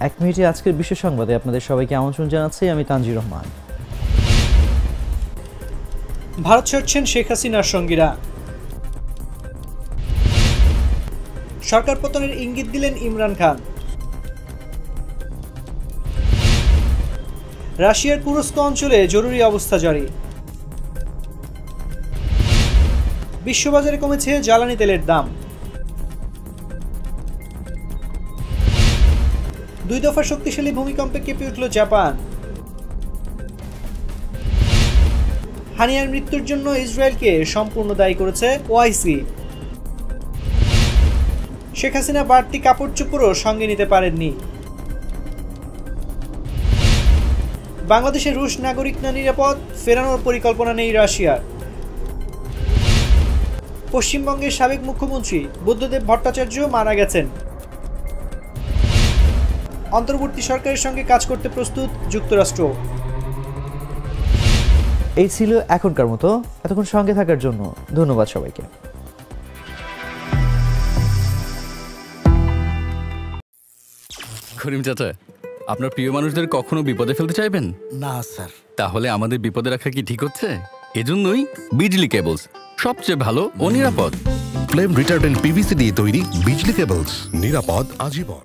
এক মিনিটে আজকের বিশ্ব সংবাদে আপনাদের সবাইকে আমন্ত্রণ জানাচ্ছি আমি তানজির রহমান। ভারত ছাড়ছেন শেখ হাসিনার সঙ্গীরা। সরকার পতনের ইঙ্গিত দিলেন ইমরান খান। রাশিয়ার কুরস্ক অঞ্চলে জরুরি অবস্থা জারি। বিশ্ববাজারে কমেছে জ্বালানি তেলের দাম। 2 দফা শক্তিশালী ভূমিকম্পে কেঁপে উঠল জাপান। হানিয়ার মৃত্যুর জন্য ইসরায়েলকে সম্পূর্ণ দায়ী করেছে ওআইসি। শেখ হাসিনা বাড়তি কাপড় চোপড়ও সঙ্গে নিতে পারেননি। বাংলাদেশের রুশ নাগরিক না নিরাপদ, ফেরানোর পরিকল্পনা নেই রাশিয়ার। পশ্চিমবঙ্গের সাবেক মুখ্যমন্ত্রী বুদ্ধদেব ভট্টাচার্য মারা গেছেন। অন্তর্বর্তী সরকারের সঙ্গে কাজ করতে প্রস্তুত যুক্তরাষ্ট্র। এই ছিল এখনকার মতো। এতক্ষণ সঙ্গে থাকার জন্য ধন্যবাদ সবাইকে। করিম চাচা, আপনার প্রিয় মানুষদের কখনো বিপদে ফেলতে চাইবেন না স্যার। তাহলে আমাদের বিপদে রাখা কি ঠিক হচ্ছে? এজন্যই বিজলি কেবলস সবচেয়ে ভালো ও নিরাপদ। ফ্লেম রিটার্ডেন্ট পিভিসি দিয়ে তৈরি বিজলি কেবলস, নিরাপদ আজীবন।